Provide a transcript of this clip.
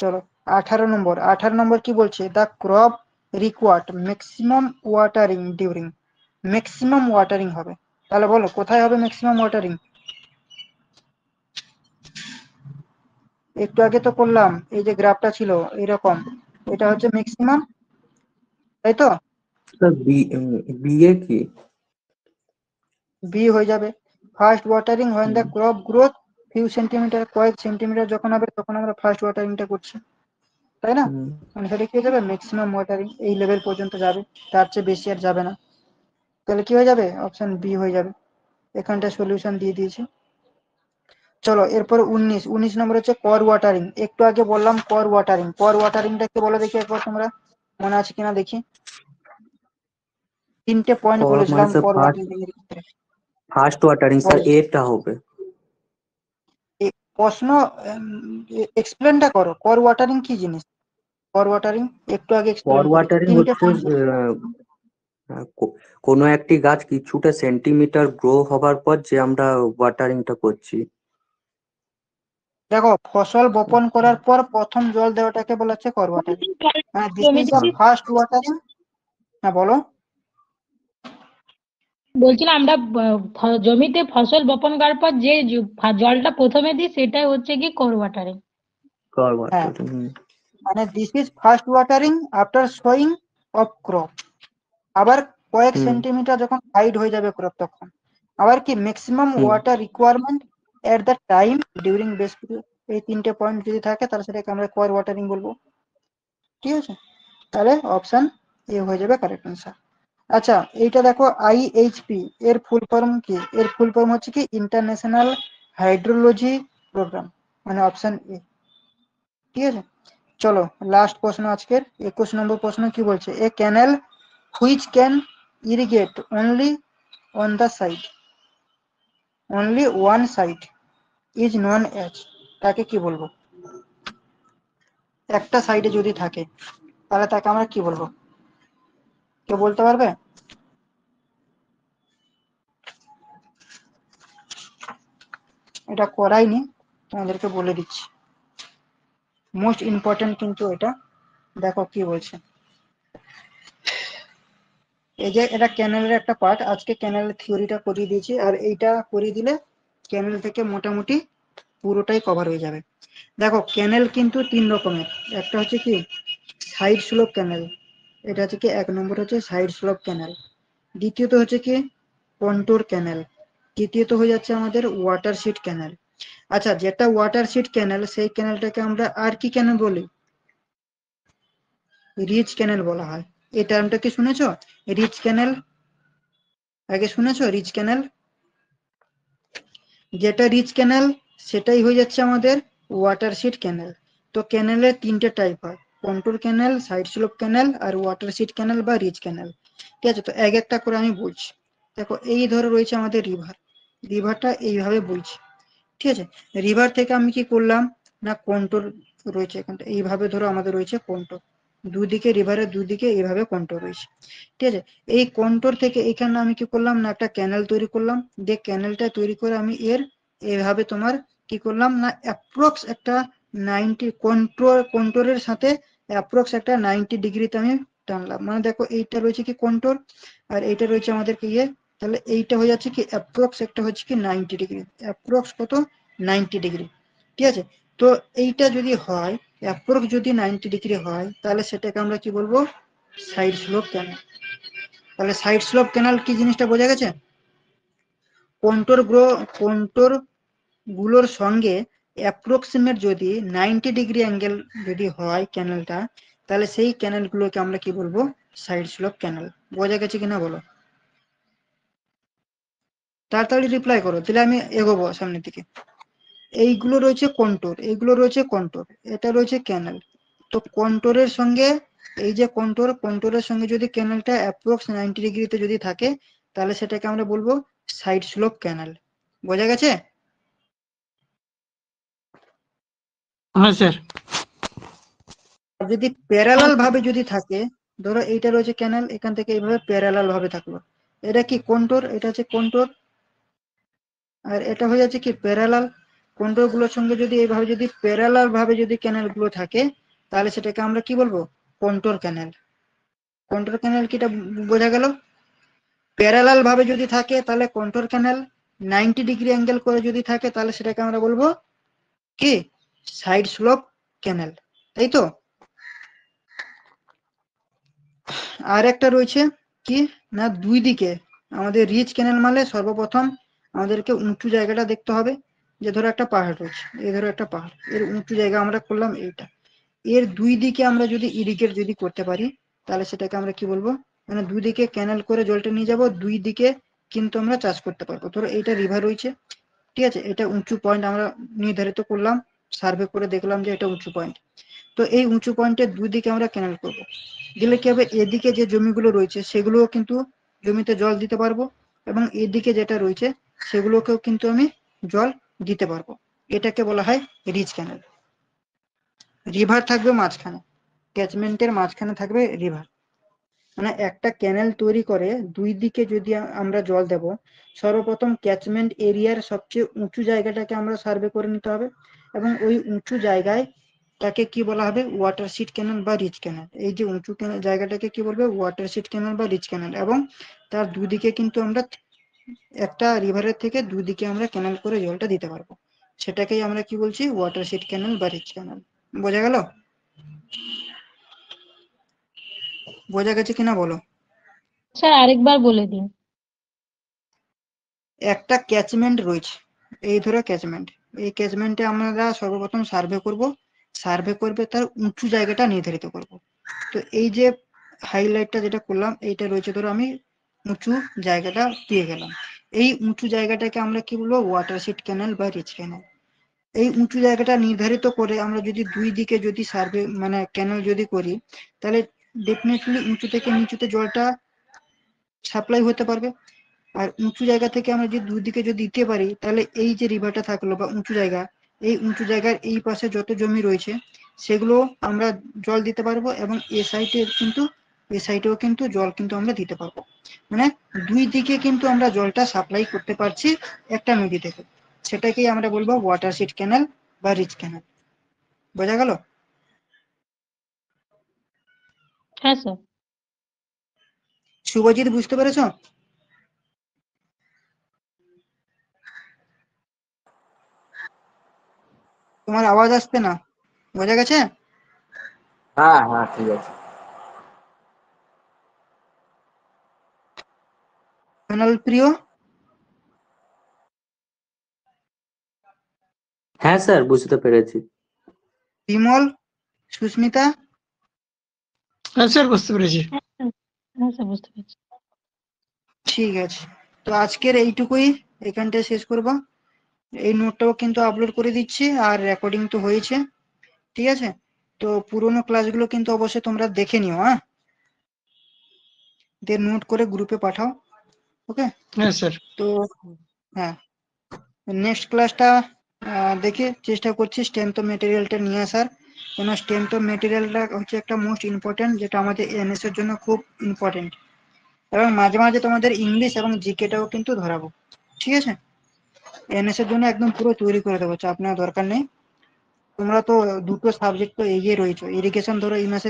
চলো 18 নম্বর। 18 নম্বর কি বলছে, the crop required maximum watering during. Maximum watering হবে, তাহলে বলো কোথায় হবে ম্যাক্সিমাম ওয়াটারিং? একটু আগে তো করলাম, এই যে গ্রাফটা ছিল এরকম, এটা হচ্ছে ম্যাক্সিমাম, তাই তো? স্যার বিয়ে কি? বি হয়ে যাবে। First watering when the crop growth few centimetre, কয়েক সেন্টিমিটার যখন হবে তখন আমরা ফার্স্ট ওয়াটারিংটা করছি, তাই না? মানে সেটা কি হয়ে যাবে, ম্যাক্সিমাম ওয়াটারিং এই লেভেল পর্যন্ত যাবে, তার চেয়ে বেশি আর যাবে না। তাহলে কি হয়ে যাবে, অপশন বি হয়ে যাবে। এখানটা সলিউশন দিয়ে দিয়েছি। চলো এরপর 19 নম্বর হচ্ছে কর ওয়াটারিং। একটু আগে বললাম কর ওয়াটারিং, কর ওয়াটারিংটা কি বলে দেখি একবার তোমরা, মনে আছে কিনা দেখি। 3টে পয়েন্ট বলেছিলাম মানে কর ওয়াটারিং এর ক্ষেত্রে। ফার্স্ট ওয়াটারিং স্যার এটা হবে। প্রশ্ন এক্সপ্লেনটা করো, কর ওয়াটারিং কি জিনিস, কর ওয়াটারিং একটু আগে কর এক্সপ্লেন করেছি, ওয়াটারিং 3টে হচ্ছে পয়েন্ট। কোনো একটি গাছ কিছুটা সেন্টিমিটার গ্রো হবার পর যে আমরা ওয়াটারিংটা করছি। দেখো ফসল বপন করার পর প্রথম জল দেওয়াটাকে বলা হচ্ছে কর ওয়াটারিং, মানে this is the first watering. হ্যাঁ বলো। বলছিলাম আমরা জমিতে ফসল বপন করার পর যে জলটা প্রথমে দিই সেটাই হচ্ছে কি কোর ওয়াটারিং। কর হ্যাঁ, ওয়াটারিং। মানে this is first watering after sewing of crop. আবার কয়েক সেন্টিমিটার যখন হাইড হয়ে যাবে ক্রপ তখন। আবার কি maximum water requirement at the time during base period. এই 3টে পয়েন্ট যদি থাকে তাহলে সেটাকে আমরা কর ওয়াটারিং বলবো, ঠিক আছে? তাহলে অপশন এ হয়ে যাবে কারেক্ট অ্যান্সার। আচ্ছা এইটা দেখো IHP এর ফুল ফর্ম কি, এর ফুল ফর্ম হচ্ছে কি ইন্টারন্যাশনাল হাইড্রোলজি প্রোগ্রাম, মানে অপশন এ, ঠিক আছে? চলো লাস্ট প্রশ্ন আজকের 21 নম্বর প্রশ্ন কি বলছে, a canal which can irrigate only on the side, only one side is non edge, তাকে কি বলবো? একটা সাইডে যদি থাকে তাহলে তাকে আমরা কি বলবো, কেউ বলতে পারবে? এটা করাইনি, তোমাদেরকে বলে দিচ্ছি, মোস্ট ইম্পর্টেন্ট কিন্তু এটা। দেখো কি বলছে, এই যে এটা ক্যানেলের একটা পার্ট, আজকে ক্যানেলের থিওরিটা করিয়ে দিয়েছি, আর এইটা করিয়ে দিলে ক্যানেল থেকে মোটামুটি পুরোটাই কভার হয়ে যাবে। দেখো ক্যানেল কিন্তু 3 রকমের, একটা হচ্ছে কি সাইড স্লোপ ক্যানেল, এটা হচ্ছে কি 1 নম্বর হচ্ছে সাইড স্লোপ ক্যানেল, দ্বিতীয়ত হচ্ছে কি কন্ট্যুর ক্যানেল, তৃতীয়ত হয়ে যাচ্ছে আমাদের ওয়াটার শিট ক্যানেল। আচ্ছা যেটা ওয়াটার শিট ক্যানেল সেই ক্যানেলটাকে আমরা আর কি ক্যানেল বলি, রিচ ক্যানেল বলা হয়। এই টার্মটা কি শুনেছো, রিচ ক্যানেল আগে শুনেছো? রিচ ক্যানেল, যেটা রিচ ক্যানেল সেটাই হয়ে যাচ্ছে আমাদের ওয়াটার শিট ক্যানেল। তো ক্যানেলের 3টে টাইপ হয়, কন্ট্যুর ক্যানেল, সাইড স্লোপ ক্যানেল আর ওয়াটার শিট ক্যানেল বা রিচ ক্যানেল, ঠিক আছে? তো এক একটা করে আমি বলছি। দেখো এই ধরে রয়েছে আমাদের রিভার, রিভারটা এইভাবে বলছি, ঠিক আছে? রিভার থেকে আমি কি করলাম না কন্ট্যুর রয়েছে এখানটা, এইভাবে ধরো আমাদের রয়েছে কন্ট্যুর, দুদিকে রিভারের দুদিকে এইভাবে কন্ট্যুর রয়েছে, ঠিক আছে? এই কন্ট্যুর থেকে এখানে আমি কি করলাম না একটা ক্যানেল তৈরি করলাম, যে ক্যানেলটা তৈরি করে আমি এর এভাবে তোমার কি করলাম না অ্যাপ্রক্স একটা 90 কন্ট্যুরের সাথে অ্যাপ্রক্স একটা 90 ডিগ্রিতে আমি টানলাম, মানে দেখো এইটা রয়েছে কি কন্ট্যুর আর এইটা রয়েছে আমাদের কি ইয়ে, তাহলে এইটা হয়ে যাচ্ছে কি অ্যাপ্রক্স একটা হচ্ছে কি 90 ডিগ্রি, অ্যাপ্রক্স কত 90 ডিগ্রি, ঠিক আছে? তো এইটা যদি হয় অ্যাপ্রক্স যদি 90 ডিগ্রি হয় তাহলে সেটাকে আমরা কি বলবো, সাইড স্লোপ ক্যানেল। তাহলে সাইড স্লোপ ক্যানেল কি জিনিসটা বোঝা গেছে? কন্ট্যুর গুলোর সঙ্গে অ্যাপ্রক্সিমেট যদি 90 ডিগ্রি অ্যাঙ্গেল যদি হয় ক্যানেলটা, তাহলে সেই ক্যানেল গুলোকে আমরা কি বলবো, সাইড স্লোপ ক্যানেল। বোঝা গেছে কিনা বলো, তাড়াতাড়ি রিপ্লাই করো তাহলে আমি এগোবো সামনের দিকে। এইগুলো রয়েছে কন্ট্যুর, এইগুলো রয়েছে কন্ট্যুর, এটা রয়েছে ক্যানেল। তো কন্ট্যুরের সঙ্গে এই যে কন্ট্যুরের সঙ্গে যদি ক্যানেলটা অ্যাপ্রক্স 90 ডিগ্রিতে যদি থাকে তাহলে সেটাকে আমরা বলবো সাইড স্লোপ ক্যানেল। বোঝা গেছে? হ্যাঁ স্যার। আর যদি প্যারালাল ভাবে যদি থাকে, ধরো এইটা রয়েছে ক্যানেল, এখান থেকে এইভাবে প্যারালাল ভাবে থাকলো, এটা কি কন্ট্যুর, এটা হচ্ছে কন্ট্যুর, আর এটা হয়ে যাচ্ছে কি প্যারালাল। কন্ট্রোল গুলোর সঙ্গে যদি এইভাবে যদি প্যারালাল ভাবে যদি ক্যানেল গুলো থাকে, তাহলে সেটাকে আমরা কি বলবো? কন্ট্রোল ক্যানেল। কন্ট্রোল ক্যানেল কিটা বোঝা গেল? প্যারালাল ভাবে যদি থাকে তাহলে কন্ট্রোল ক্যানেল, 90 ডিগ্রি অ্যাঙ্গেল করে যদি থাকে তাহলে সেটাকে আমরা বলবো কি? সাইড স্লোপ ক্যানেল, তাই তো? আর একটা রয়েছে কি না, দুই দিকে আমাদের রিচ ক্যানেল মানে সর্বপ্রথম আমাদেরকে উঁচু জায়গাটা দেখতে হবে। যে ধরো একটা পাহাড় রয়েছে, এই ধরো একটা পাহাড়, এর উঁচু জায়গা আমরা করলাম এইটা, এর দুই দিকে আমরা যদি ইরিগেট যদি করতে পারি তাহলে সেটাকে আমরা কি বলবো? মানে দুই দিকে ক্যানেল করে জলটা নিয়ে যাব, দুই দিকে কিন্তু আমরা চাষ করতে পারবো। ধরো এইটা রিভার রয়েছে, ঠিক আছে, এটা উঁচু পয়েন্ট আমরা নির্ধারিত করলাম, সার্ভে করে দেখলাম যে এটা উঁচু পয়েন্ট। তো এই উঁচু পয়েন্টের দুই দিকে আমরা ক্যানেল করব, দিলে কি হবে? এদিকে যে জমিগুলো রয়েছে সেগুলোও কিন্তু জমিতে জল দিতে পারবো, এবং এদিকে যেটা রয়েছে সেগুলোকেও কিন্তু আমি জল দিতে পারবো। এটাকে বলা হয় রিচ ক্যানেল। রিভার থাকবে মাঝখানে, ক্যাচমেন্টের মাঝখানে থাকবে রিভার। মানে একটা ক্যানেল তৈরি করে দুই দিকে যদি আমরা জল দেব, সর্বপ্রথম ক্যাচমেন্ট এরিয়ার সবচেয়ে উঁচু জায়গাটাকে আমরা সার্ভে করে নিতে হবে, এবং ওই উঁচু জায়গায় তাকে কি বলা হবে? ওয়াটার শিট ক্যানেল বা রিচ ক্যানেল। এই যে উঁচু জায়গাটাকে কি বলবে? ওয়াটার শিট ক্যানেল বা রিচ ক্যানেল। এবং তার দুদিকে কিন্তু আমরা একটা রিভারের থেকে দুদিকে আমরা ক্যানেল করে জলটা দিতে পারবো, সেটাকেই আমরা কি বলছি? ওয়াটার শিট ক্যানেল বা রিচ ক্যানেল। বোঝা গেল? বোঝা গেছে কিনা বলো? স্যার আরেকবার বলে দিন। একটা ক্যাচমেন্ট রয়েছে, এই ধরো ক্যাচমেন্ট, এই ক্যাচমেন্টে আমরা সর্বপ্রথম সার্ভে করব, সার্ভে করবে তার উঁচু জায়গাটা নির্ধারিত করব। তো এই যে হাইলাইটটা যেটা করলাম, এইটা রয়েছে, ধরো আমি উঁচু জায়গাটা পেয়ে গেলাম, এই উঁচু জায়গাটাকে আমরা কি বলবো? ওয়াটার শিট ক্যানেল বা রিচ ক্যানেল। এই উঁচু জায়গাটা নির্ধারিত করে আমরা যদি দুই দিকে যদি সার্ভে মানে ক্যানেল যদি করি, তাহলে ডেফিনেটলি উঁচু থেকে নিচুতে জলটা সাপ্লাই হতে পারবে। আর উঁচু জায়গা থেকে আমরা যদি দুই দিকে যদি দিতে পারি, তাহলে এই যে রিভারটা থাকলো বা উঁচু জায়গা, এই উঁচু জায়গার এই পাশে যত জমি রয়েছে সেগুলো আমরা জল দিতে পারবো, এবং এ সাইডে কিন্তু এ সাইডেও কিন্তু জল কিন্তু আমরা দিতে পারবো। মানে দুই দিকে কিন্তু আমরা জলটা সাপ্লাই করতে পারছি একটা নদী থেকে। সেটাকেই আমরা বলবো ওয়াটার শিট ক্যানেল বা রিচ ক্যানেল। বোঝা গেল? হ্যাঁ স্যার। শুভজিৎ, বুঝতে পেরেছো? তোমার আওয়াজ আসছে না, বোঝা গেছে? হ্যাঁ হ্যাঁ, ঠিক আছে। সোনাল প্রিয়, হ্যাঁ স্যার, বুঝতে পেরেছি। বিমল, সুস্মিতা, হ্যাঁ স্যার, বুঝতে পেরেছি। হ্যাঁ স্যার, হ্যাঁ স্যার বুঝতে পারছি। ঠিক আছে। তো আজকের এইটুকুই, এখানটায় শেষ করবো। এই নোটটাও কিন্তু আপলোড করে দিচ্ছি, আর রেকর্ডিং তো হয়েছে, ঠিক আছে? তো পুরোনো ক্লাসগুলো কিন্তু অবশ্যই তোমরা দেখে নিও, হ্যাঁ, দিয়ে নোট করে গ্রুপে পাঠাও। ওকে? হ্যাঁ স্যার। তো হ্যাঁ, নেক্সট ক্লাসটা দেখে চেষ্টা করছি স্ট্রেংথ অফ মেটেরিয়ালটা নিয়ে আসার, কেন স্ট্রেংথ অফ মেটেরিয়ালটা হচ্ছে একটা মোস্ট ইম্পর্টেন্ট, যেটা আমাদের এনএস এর জন্য খুব ইম্পর্টেন্ট। এবং মাঝে মাঝে তোমাদের ইংলিশ এবং জিকেটাও কিন্তু ধরাবো, ঠিক আছে? এনএস এর জন্য একদম পুরো তৈরি করে দেবো, চাপ নেওয়ার দরকার নেই। তোমরা তো দুটো সাবজেক্ট তো এগিয়ে রয়েছো, ইরিগেশন ধরো এই মাসে